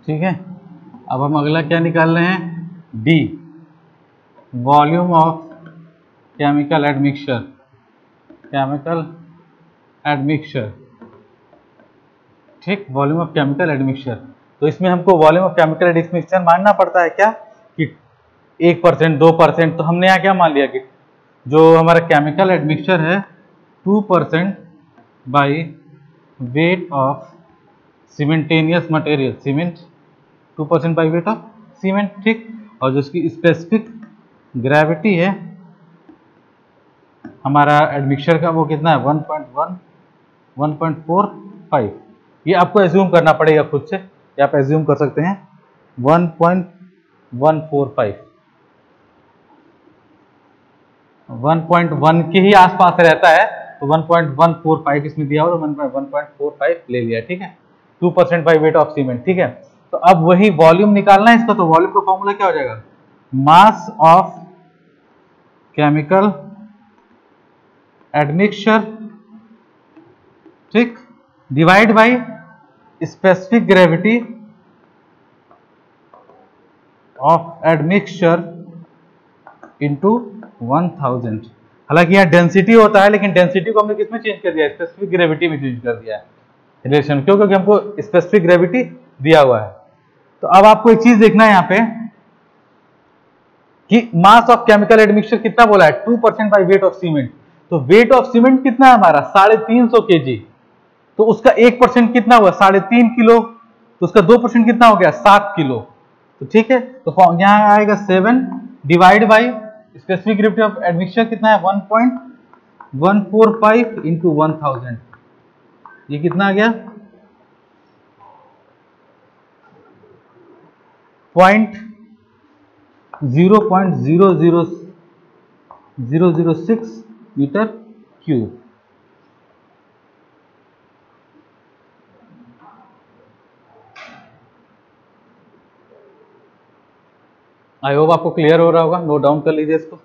ठीक है। अब हम अगला क्या निकाल रहे हैं? The volume of chemical admixture, chemical admixture. ठीक। Volume of chemical admixture. तो इसमें हमको वॉल्यूम ऑफ केमिकल एडमिक्सचर मानना पड़ता है क्या कि 1% 2%। तो हमने यहाँ क्या मान लिया कि जो हमारा केमिकल एडमिक्सचर है 2% by weight of cementitious material, cement 2% by weight of cement. ठीक। और जो इसकी स्पेसिफिक ग्रेविटी है हमारा एडमिक्सचर का वो कितना है? 1.45। ये आपको एज्यूम करना पड़ेगा खुद से, या आप एज्यूम कर सकते हैं 1.145। 1.1 के ही आसपास रहता है तो 1.145 इसमें दिया हुआ, 1.45 ले लिया। ठीक है। 2% बाई वेट ऑफ सीमेंट। ठीक है। तो अब वही वॉल्यूम निकालना है इसका। तो वॉल्यूम का फॉर्मूला क्या हो जाएगा? मास ऑफ केमिकल एडमिक्सचर, ठीक, divide by specific gravity of admixture into 1000। हालांकि यहाँ डेंसिटी होता है, लेकिन डेंसिटी को हमने किसमें चेंज कर दिया, स्पेसिफिक ग्रेविटी में चेंज कर दिया है रिलेशन, क्यों, क्योंकि हमको स्पेसिफिक ग्रेविटी दिया हुआ है। तो अब आपको एक चीज देखना है यहाँ पे कि मास ऑफ केमिकल एडमिक्सचर कितना बोला है, 2% बाई वेट ऑफ सीमेंट। तो वेट ऑफ सीमेंट कितना है हमारा 350 kg, तो उसका 1% कितना हुआ 3.5 किलो, तो उसका 2% कितना हो गया 7 किलो। तो ठीक है, तो यहां आएगा 7 divide by specific gravity of admixture कितना है 1.145 इंटू 1000, ये कितना आ गया 0.00006 मीटर क्यूब। आई होप आपको क्लियर हो रहा होगा, नोट डाउन कर लीजिए इसको।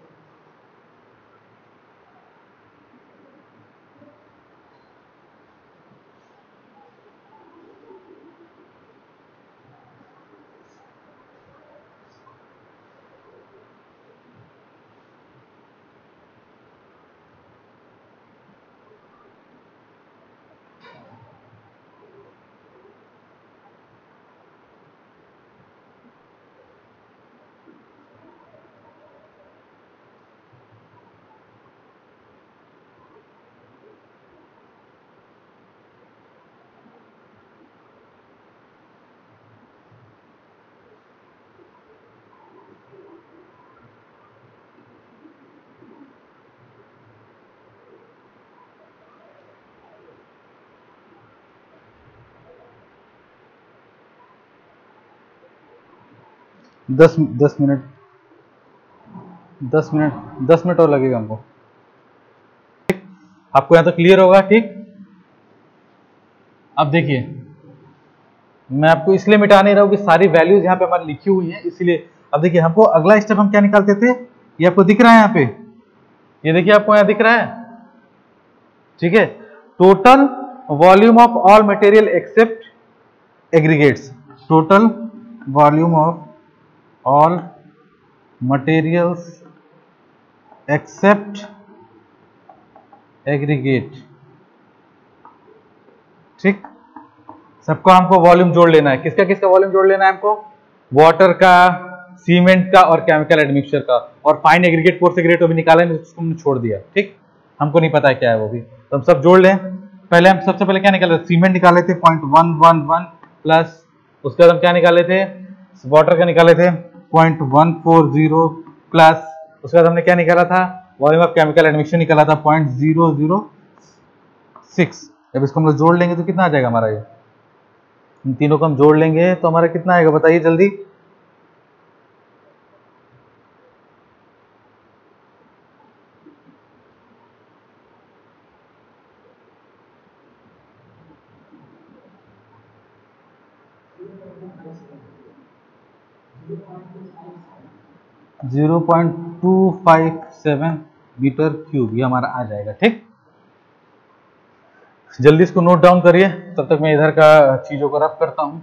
दस मिनट और लगेगा हमको। आपको यहां तो क्लियर होगा, ठीक। अब देखिए, मैं आपको इसलिए मिटा नहीं रहा हूं कि सारी वैल्यूज यहाँ पे हमारी लिखी हुई हैं, इसलिए। अब देखिए, हमको अगला स्टेप हम क्या निकालते थे, ये आपको दिख रहा है यहाँ पे, ये देखिए आपको यहाँ दिख रहा है, ठीक है। Total volume of all material except aggregates, total volume of all materials except aggregate, ठीक। सबको हमको वॉल्यूम जोड़ लेना है, किसका किसका वॉल्यूम जोड़ लेना है हमको, वाटर का, सीमेंट का और केमिकल एडमिक्सचर का, और फाइन एग्रीगेट कोर्स एग्रीगेट भी निकाला नहीं, उसको हमने छोड़ दिया, ठीक। हमको नहीं पता है क्या है वो भी, तो हम सब जोड़ लें। पहले हम सबसे पहले क्या निकाले, सीमेंट निकाले थे 0.111 प्लस, उसके बाद हम क्या निकाले थे, वाटर का निकाले थे 0.140 प्लस, उसके बाद हमने क्या निकाला था, वॉल्यूम ऑफ केमिकल एडमिक्सचर निकाला था 0.006। जब इसको हम लोग जोड़ लेंगे तो कितना आ जाएगा हमारा, ये इन तीनों को हम जोड़ लेंगे तो हमारा कितना आएगा बताइए जल्दी। जीरो 0.257 मीटर क्यूब, ये हमारा आ जाएगा, ठीक। जल्दी इसको नोट डाउन करिए, तब तक मैं इधर का चीजों को रफ करता हूं।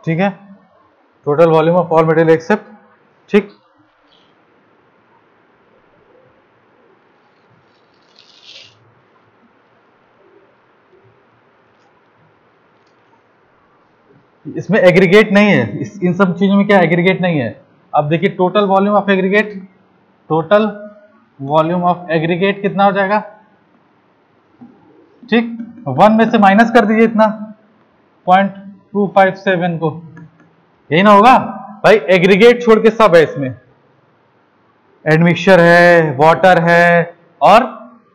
ठीक है, total volume of all material except, ठीक। इसमें एग्रीगेट नहीं है, इन सब चीजों में क्या एग्रीगेट नहीं है। अब देखिए, total volume of aggregate, total volume of aggregate कितना हो जाएगा, ठीक। 1 में से माइनस कर दीजिए इतना 0.257 को, यही ना होगा भाई। एग्रीगेट छोड़ के सब है इसमें, एडमिक्सचर है, वाटर है और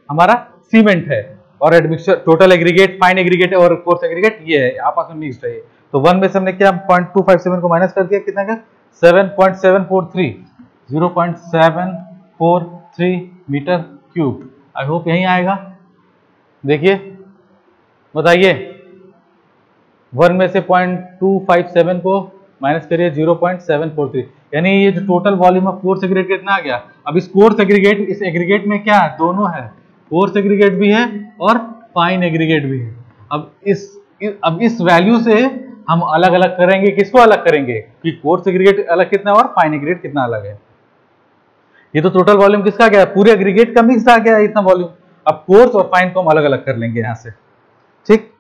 हमारा सीमेंट है, और admixture, total aggregate, fine aggregate और कोर्स एग्रीगेट, ये है आपस में मिक्स्ड है। तो 1 में से हमने क्या 0.257 को माइनस कर दिया, कितना का 7.743, 0.743 मीटर क्यूब। आई होप यहीं आएगा। देखिए बताइए, 1 में से 0.257 को माइनस करिए 0.743, यानी ये जो total volume of coarse aggregate कितना आ गया। अब इस कोर्स एग्रीगेट, इस एग्रीगेट में क्या है, दोनों है, कोर्स एग्रीगेट भी है और फाइन एग्रीगेट भी है। अब इस वैल्यू से हम अलग अलग करेंगे, किसको अलग करेंगे कि कोर्स एग्रीगेट अलग कितना और फाइन एग्रीगेट कितना अलग है। ये तो टोटल वॉल्यूम किसका आ गया, पूरे एग्रीगेट का मिक्स आ गया है इतना वॉल्यूम। अब कोर्स और फाइन को हम अलग अलग कर लेंगे यहां से, ठीक।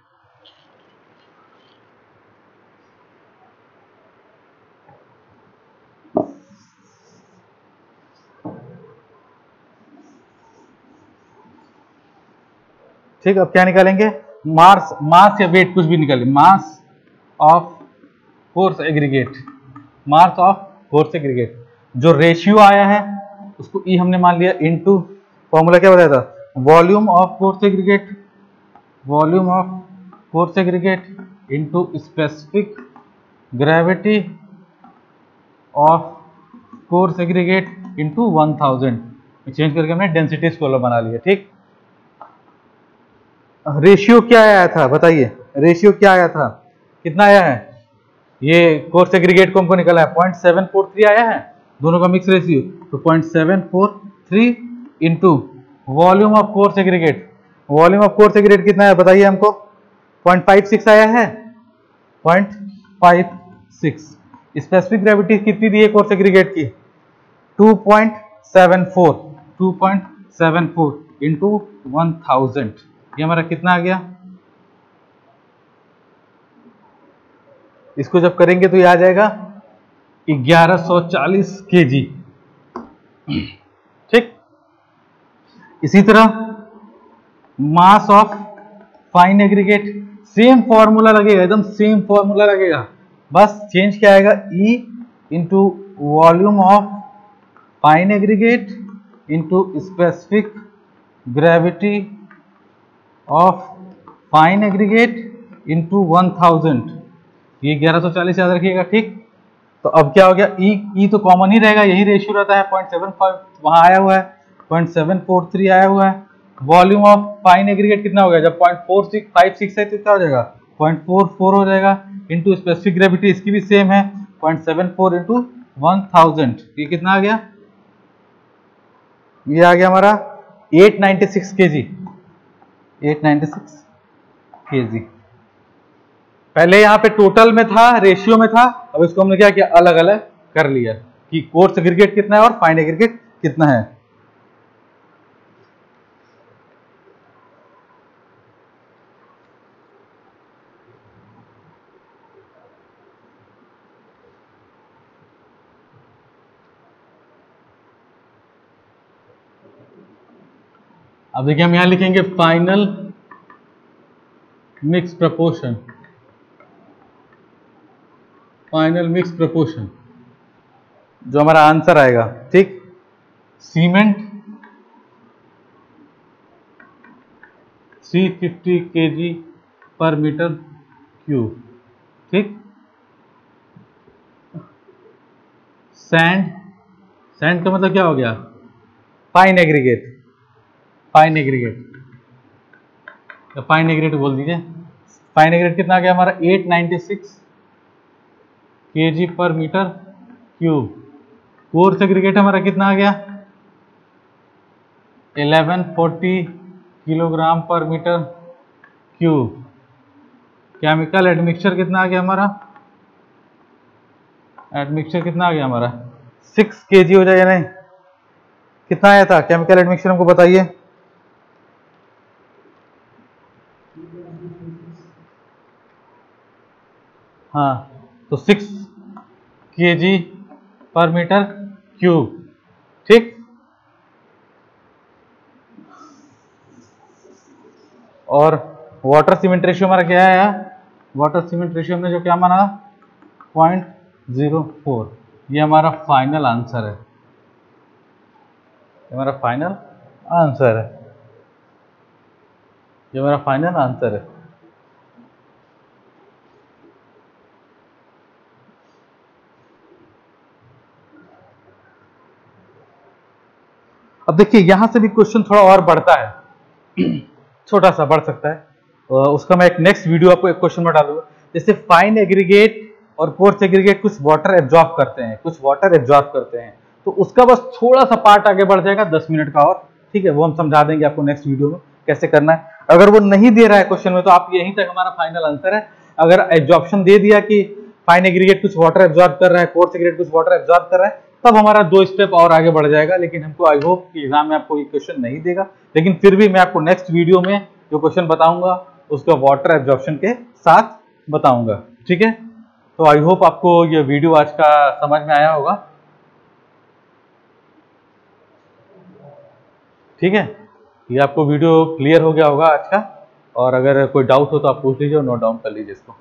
ठीक, अब क्या निकालेंगे, मास या वेट कुछ भी निकालेंगे, mass of force aggregate, mass of force aggregate. जो रेशियो आया है उसको ई हमने मान लिया इनटू, फॉर्मूला क्या बताया था, volume of force aggregate, volume of force aggregate into specific gravity of force aggregate into 1000। Change करके हमने डेंसिटी स्केलर बना लिया, ठीक। रेशियो क्या आया था बताइए, रेशियो क्या आया था, कितना आया है, ये कोर्स एग्रीगेट को हमको निकाला है 0.743 आया है, दोनों का मिक्स रेशियो, तो 0.743 into volume of coarse aggregate, volume of coarse aggregate कितना है बताइए हमको, 0.56 आया है, 0.56। स्पेसिफिक ग्रेविटी कितनी दी है कोर्स एग्रीगेट की, 2.74, 2.74 इंटू 1000, ये हमारा कितना आ गया। इसको जब करेंगे तो ये आ जाएगा 1140 केजी, ठीक। इसी तरह mass of fine aggregate, same formula लगेगा, एकदम सेम फॉर्मूला लगेगा, बस चेंज क्या आएगा, E into volume of fine aggregate into specific gravity of fine aggregate into 1000, ये 1140 याद रखिएगा, ठीक। तो अब क्या हो गया, ई तो कॉमन ही रहेगा, यही रेशियो रहता है, 0.75 वहां आया हुआ है, 0.743 आया हुआ है। वॉल्यूम ऑफ फाइन एग्रीगेट कितना हो गया, जब 0.4656 है तो क्या हो जाएगा, 0.44 हो जाएगा, इंटू स्पेसिफिक ग्रेविटी इसकी भी सेम है, 0.74 इंटू 1000, ये कितना आ गया, ये आ गया हमारा 896 केजी, 896 केजी। पहले यहाँ पे टोटल में था, रेशियो में था, अब इसको हमने क्या किया, अलग अलग कर लिया कि कोर्स एग्रीगेट कितना है और फाइन एग्रीगेट कितना है। अब देखिए हम यहां लिखेंगे final mix proportion, final mix proportion जो हमारा आंसर आएगा, ठीक। सीमेंट 350 केजी पर मीटर क्यूब, ठीक। सैंड, सैंड का मतलब क्या हो गया, fine aggregate, fine aggregate, fine aggregate बोल दीजिए। फाइन एग्रीगेट कितना आ गया हमारा, 896 केजी पर मीटर क्यूब। कोर्स एग्रीगेट हमारा कितना आ गया, 1140 किलोग्राम पर मीटर क्यूब। केमिकल एडमिक्सचर कितना आ गया हमारा, एडमिक्सचर कितना आ गया हमारा 6 केजी हो जाएगा, नहीं कितना आया था केमिकल एडमिक्सचर हमको बताइए, हाँ तो 6 केजी पर मीटर क्यूब, ठीक। और वाटर सीमेंट रेशियो हमारा क्या है, वाटर सीमेंट रेशियो हमने जो क्या माना 0.04, ये हमारा फाइनल आंसर है, ये हमारा फाइनल आंसर है, ये हमारा फाइनल आंसर है। अब देखिए यहां से भी क्वेश्चन थोड़ा और बढ़ता है, छोटा सा बढ़ सकता है, उसका मैं एक नेक्स्ट वीडियो आपको एक क्वेश्चन में डालूंगा। जैसे फाइन एग्रीगेट और कोर्स एग्रीगेट कुछ वाटर एब्जॉर्ब करते हैं, कुछ वाटर एब्जॉर्ब करते हैं, तो उसका बस थोड़ा सा पार्ट आगे बढ़ जाएगा 10 मिनट का और, ठीक है, वो हम समझा देंगे आपको नेक्स्ट वीडियो में कैसे करना है। अगर वो नहीं दे रहा है क्वेश्चन में तो आप यहीं तक हमारा फाइनल आंसर है। अगर एब्जॉर्प्शन दे दिया कि फाइन एग्रीगेट कुछ वाटर एब्जॉर्ब कर रहा है, कोर्स एग्रीगेट कुछ वाटर एब्जॉर्ब कर रहा है, तब हमारा 2 स्टेप और आगे बढ़ जाएगा। लेकिन हमको आई होप कि एग्जाम में आपको ये क्वेश्चन नहीं देगा, लेकिन फिर भी मैं आपको नेक्स्ट वीडियो में जो क्वेश्चन बताऊंगा उसका वाटर एब्जॉर्प्शन के साथ बताऊंगा, ठीक है। तो आई होप आपको ये वीडियो आज का समझ में आया होगा, ठीक है। ये आपको वीडियो क्लियर हो गया होगा आज का, और अगर कोई डाउट हो तो आप पूछ लीजिए और नोट डाउन कर लीजिए इसको।